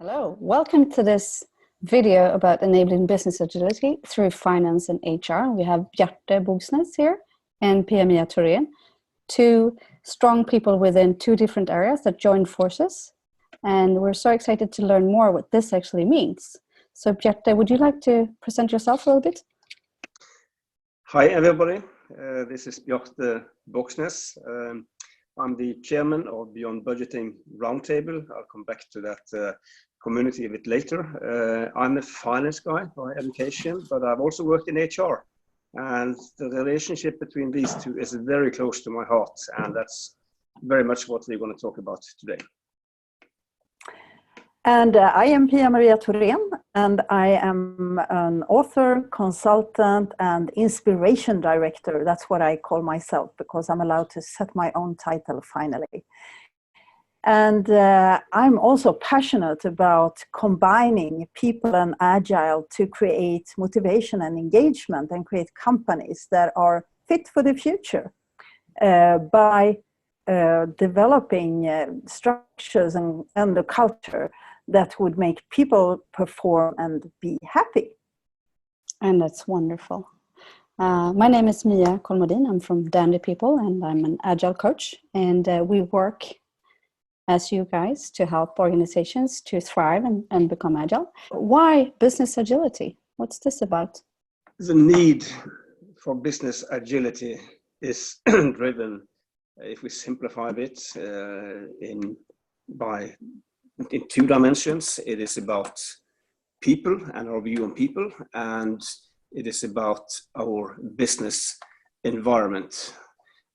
Hello, welcome to this video about enabling business agility through finance and HR. We have Bjarte Bogsnes here and Pia-Mia Thorén, two strong people within two different areas that join forces. And we're so excited to learn more what this actually means. So Bjarte, would you like to present yourself a little bit? Hi everybody, this is Bjarte Bogsnes. I'm the chairman of Beyond Budgeting Roundtable. I'll come back to that community a bit later. I'm a finance guy by education, but I've also worked in HR. And the relationship between these two is very close to my heart. And that's very much what we're going to talk about today. And I am Pia-Maria Thorén, and I am an author, consultant, and inspiration director. That's what I call myself, because I'm allowed to set my own title finally. And I'm also passionate about combining people and agile to create motivation and engagement and create companies that are fit for the future by developing structures and the culture that would make people perform and be happy. And that's wonderful. My name is Mia Kolmodin. I'm from Dandy People and I'm an agile coach. And we work as you guys to help organizations to thrive and become agile. Why business agility? What's this about? The need for business agility is driven, if we simplify a bit, in two dimensions. It is about people and our view on people, and it is about our business environment.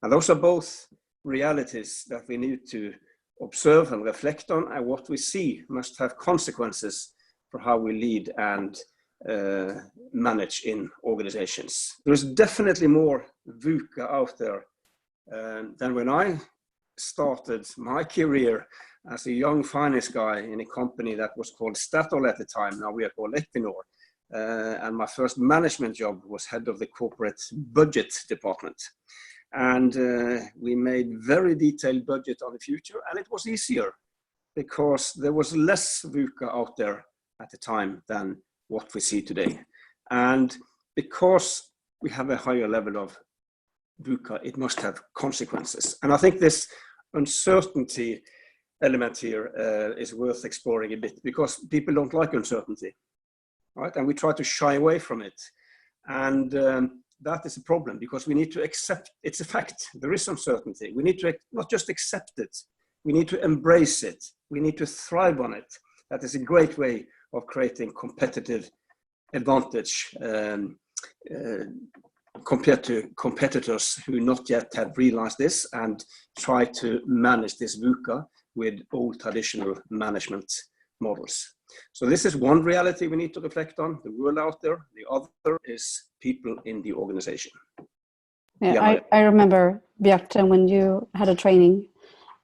And those are both realities that we need to observe and reflect on, and what we see must have consequences for how we lead and manage in organizations. There's definitely more VUCA out there than when I started my career as a young finance guy in a company that was called Statoil at the time. Now we are called Equinor. And my first management job was head of the corporate budget department. And we made very detailed budget on the future, and it was easier because there was less VUCA out there at the time than what we see today. And because we have a higher level of VUCA, it must have consequences. And I think this uncertainty element here is worth exploring a bit, because people don't like uncertainty, right? And we try to shy away from it. And that is a problem, because we need to accept it's a fact. There is uncertainty. We need to not just accept it, we need to embrace it. We need to thrive on it. That is a great way of creating competitive advantage compared to competitors who not yet have realized this and try to manage this VUCA with old traditional management models. So this is one reality we need to reflect on, the world out there. The other is people in the organization. Yeah, I remember, Bjarte, when you had a training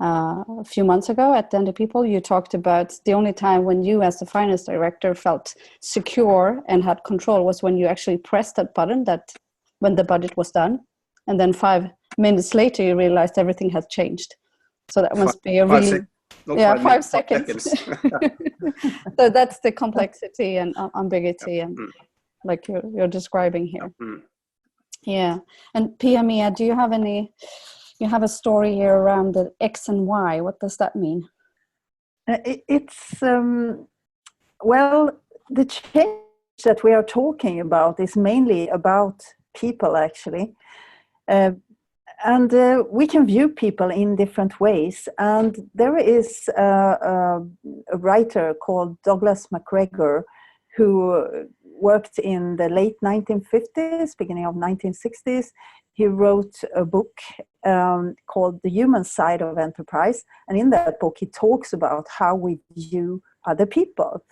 a few months ago at Dandy People, you talked about the only time when you as the finance director felt secure and had control was when you actually pressed that button that when the budget was done. And then 5 minutes later, you realized everything had changed. So that must be a really... 5 seconds. So that's the complexity and ambiguity and like you're describing here. Yeah. And Pia-Mia, do you have you have a story here around the X and Y? What does that mean? It's, well, the change that we are talking about is mainly about people, actually. And we can view people in different ways. And there is a writer called Douglas MacGregor who worked in the late 1950s, beginning of 1960s. He wrote a book called The Human Side of Enterprise. And in that book, he talks about how we view other people.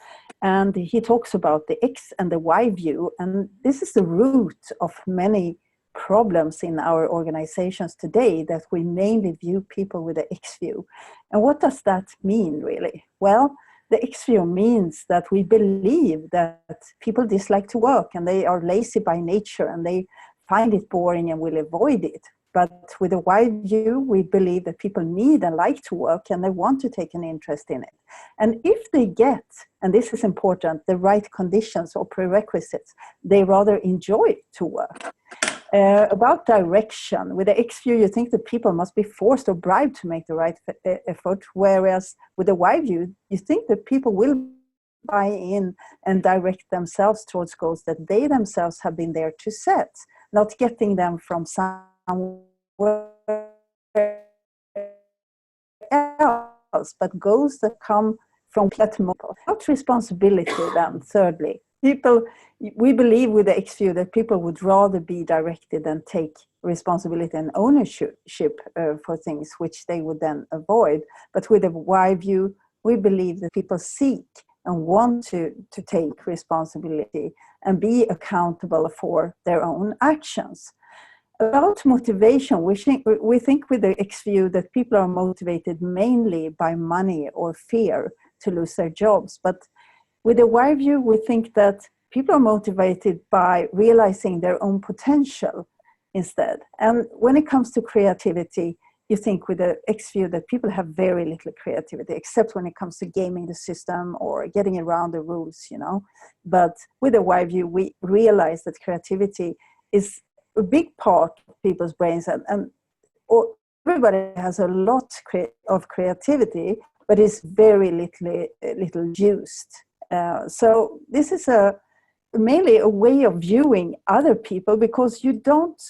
And he talks about the X and the Y view. And this is the root of many problems in our organizations today, that we mainly view people with the X view. And what does that mean, really? Well, the X view means that we believe that people dislike to work and they are lazy by nature and they find it boring and will avoid it. But with a wide view, we believe that people need and like to work and they want to take an interest in it. And if they get, and this is important, the right conditions or prerequisites, they rather enjoy to work. About direction, with the X view, you think that people must be forced or bribed to make the right effort, whereas with the Y view, you think that people will buy in and direct themselves towards goals that they themselves have been there to set, not getting them from somewhere else, but goals that come from people. About responsibility then, thirdly. We believe with the X view that people would rather be directed and take responsibility and ownership for things which they would then avoid. But with the Y view, we believe that people seek and want to take responsibility and be accountable for their own actions. About motivation, we think with the X view that people are motivated mainly by money or fear to lose their jobs. But with the Y view, we think that people are motivated by realizing their own potential instead. And when it comes to creativity, you think with the X view that people have very little creativity, except when it comes to gaming the system or getting around the rules, you know. But with the Y view, we realize that creativity is a big part of people's brains, and everybody has a lot of creativity, but it's very little used. So this is mainly a way of viewing other people, because you don't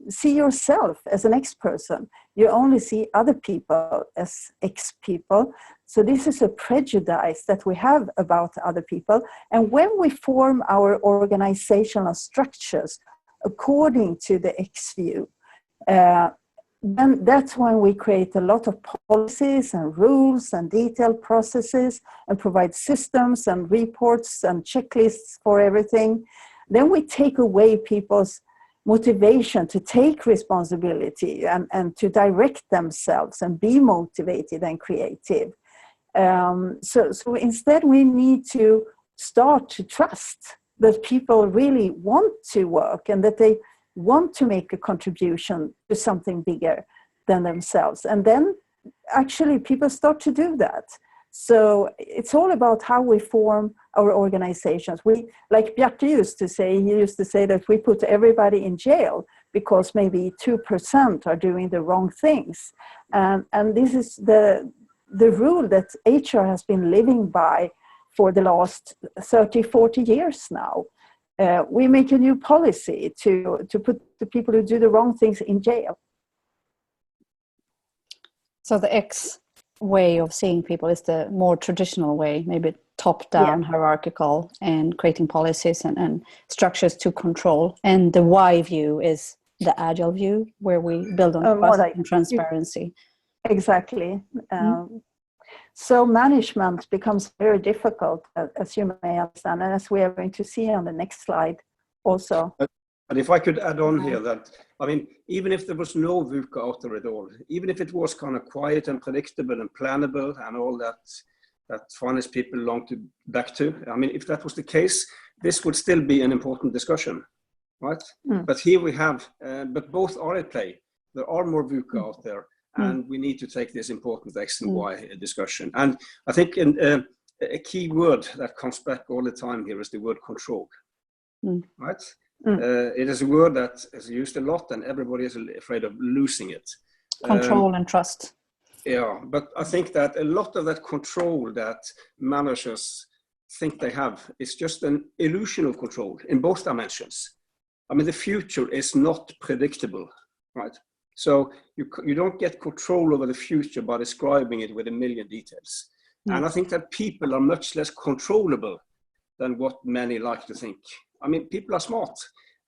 see yourself as an X person. You only see other people as X people. So this is a prejudice that we have about other people. And when we form our organizational structures according to the X view, then that's when we create a lot of policies and rules and detailed processes and provide systems and reports and checklists for everything. Then we take away people's motivation to take responsibility and to direct themselves and be motivated and creative. So instead we need to start to trust that people really want to work and that they want to make a contribution to something bigger than themselves. And then actually people start to do that. So it's all about how we form our organizations. Like Bjarte used to say that we put everybody in jail because maybe 2% are doing the wrong things. And this is the rule that HR has been living by for the last 30, 40 years now. We make a new policy to put the people who do the wrong things in jail. So the X way of seeing people is the more traditional way, maybe top-down, hierarchical, and creating policies and structures to control. And the Y view is the agile view, where we build on trust and transparency. Exactly. So management becomes very difficult, as you may understand, and as we are going to see on the next slide also. But if I could add on here that, I mean, even if there was no VUCA out there at all, even if it was kind of quiet and predictable and plannable and all that finance people long to back to, I mean, if that was the case, this would still be an important discussion, right? But here we have, but both are at play. There are more VUCA out there. And we need to take this important X and Y discussion. And I think a key word that comes back all the time here is the word control, right? It is a word that is used a lot and everybody is afraid of losing it. Control and trust. Yeah, but I think that a lot of that control that managers think they have is just an illusion of control in both dimensions. I mean, the future is not predictable, right? So you don't get control over the future by describing it with a million details. And I think that people are much less controllable than what many like to think. I mean, people are smart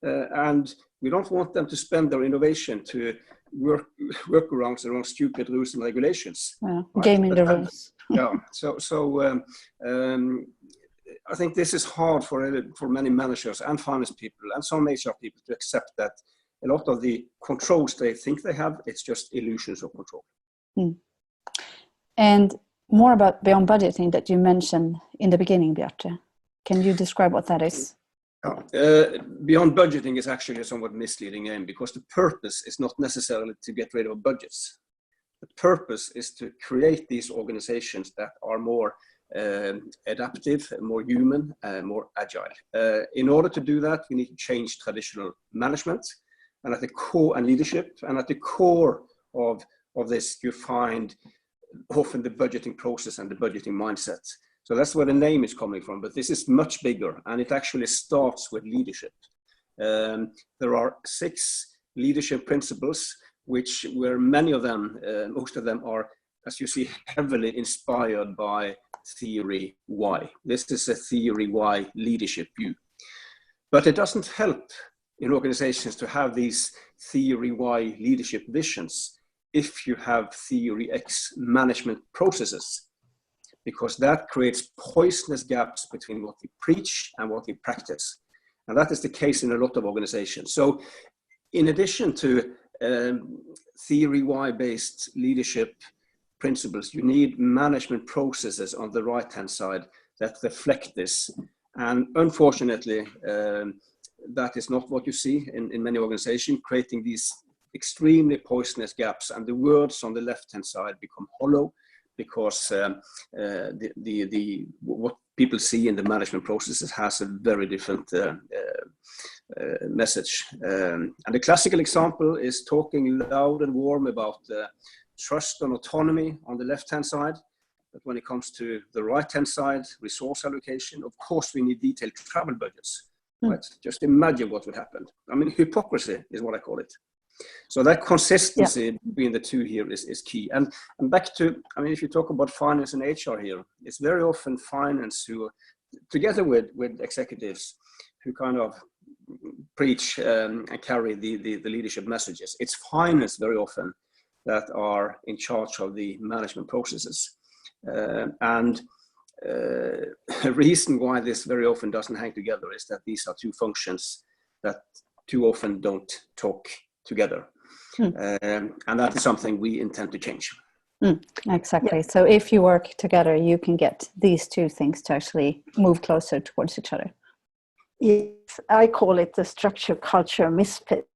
and we don't want them to spend their innovation to workarounds around stupid rules and regulations. Right? Gaming the rules. So I think this is hard for many managers and finance people and some HR people to accept that a lot of the controls they think they have, it's just illusions of control. And more about beyond budgeting that you mentioned in the beginning, Bjarte. Can you describe what that is? Beyond budgeting is actually a somewhat misleading name, because the purpose is not necessarily to get rid of budgets. The purpose is to create these organizations that are more adaptive, more human, more agile. In order to do that, we need to change traditional management, and at the core, and leadership, and at the core of this, you find often the budgeting process and the budgeting mindset. So that's where the name is coming from, but this is much bigger, and it actually starts with leadership. There are 6 leadership principles, where many of them, most of them are, as you see, heavily inspired by theory Y. This is a theory Y leadership view. But it doesn't help in organizations to have these theory Y leadership visions if you have theory X management processes, because that creates poisonous gaps between what we preach and what we practice. And that is the case in a lot of organizations. So in addition to theory Y-based leadership principles, you need management processes on the right-hand side that reflect this. And unfortunately, that is not what you see in many organizations, creating these extremely poisonous gaps, and the words on the left-hand side become hollow, because what people see in the management processes has a very different message. And the classical example is talking loud and warm about trust and autonomy on the left-hand side. But when it comes to the right-hand side, resource allocation, of course, we need detailed travel budgets. Right? Just imagine what would happen. I mean, hypocrisy is what I call it. So that consistency between the two here is key. And back to, I mean, if you talk about finance and HR here, it's very often finance who, together with executives who kind of preach and carry the leadership messages. It's finance very often that are in charge of the management processes. And a reason why this very often doesn't hang together is that these are two functions that too often don't talk together. And that is something we intend to change. Exactly. Yeah. So if you work together, you can get these two things to actually move closer towards each other. Yes, I call it the structure culture misfit,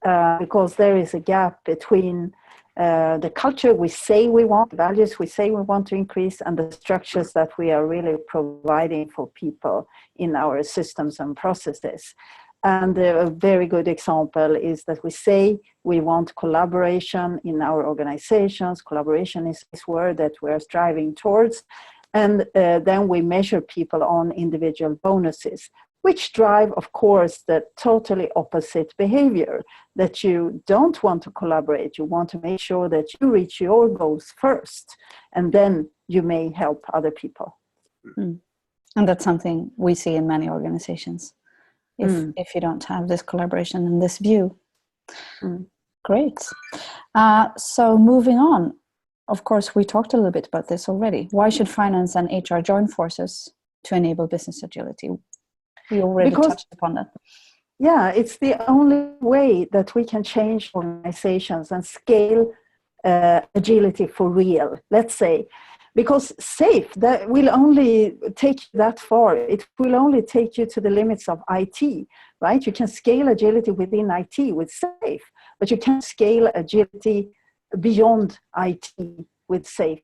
because there is a gap between the culture we say we want, the values we say we want to increase, and the structures that we are really providing for people in our systems and processes. And a very good example is that we say we want collaboration in our organizations. Collaboration is this word that we're striving towards. And then we measure people on individual bonuses, which drive, of course, the totally opposite behavior, that you don't want to collaborate. You want to make sure that you reach your goals first, and then you may help other people. And that's something we see in many organizations. If you don't have this collaboration and this view. Great. So moving on, of course, we talked a little bit about this already. Why should finance and HR join forces to enable business agility? We already touched upon that. Yeah, it's the only way that we can change organizations and scale agility for real, let's say. Because SAFE, that will only take you that far. It will only take you to the limits of IT, right? You can scale agility within IT with SAFE, but you can't scale agility beyond IT with SAFE.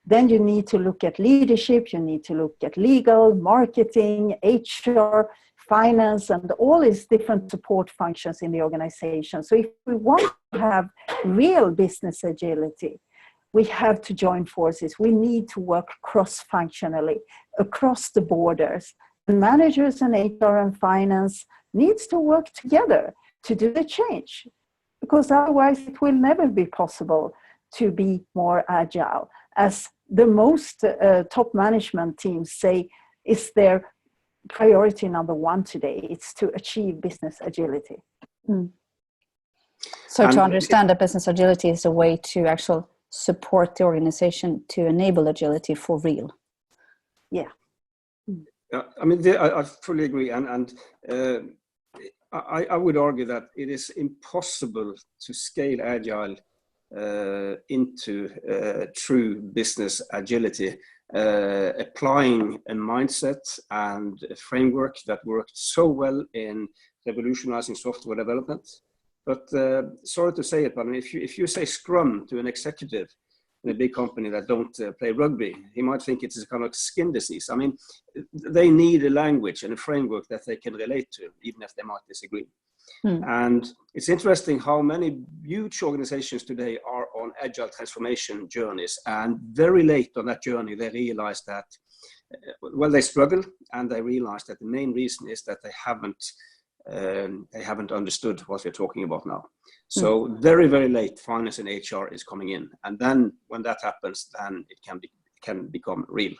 Then you need to look at leadership, you need to look at legal, marketing, HR, finance, and all these different support functions in the organization. So if we want to have real business agility, we have to join forces. We need to work cross-functionally across the borders. And managers and HR and finance needs to work together to do the change, because otherwise it will never be possible to be more agile. As the most top management teams say, is their priority number one today. It's to achieve business agility. So to understand that business agility is a way to actually support the organization to enable agility for real. Yeah. I mean, I fully agree. And I would argue that it is impossible to scale agile into true business agility applying a mindset and a framework that worked so well in revolutionizing software development. But sorry to say it, but I mean, if you say Scrum to an executive in a big company that don't play rugby, he might think it's a kind of skin disease. I mean, they need a language and a framework that they can relate to, even if they might disagree. And it's interesting how many huge organizations today are on agile transformation journeys, and very late on that journey they realize that well, they struggle, and they realize that the main reason is that they haven't understood what we're talking about now. So very, very late, finance and HR is coming in, and then when that happens, then it can become real.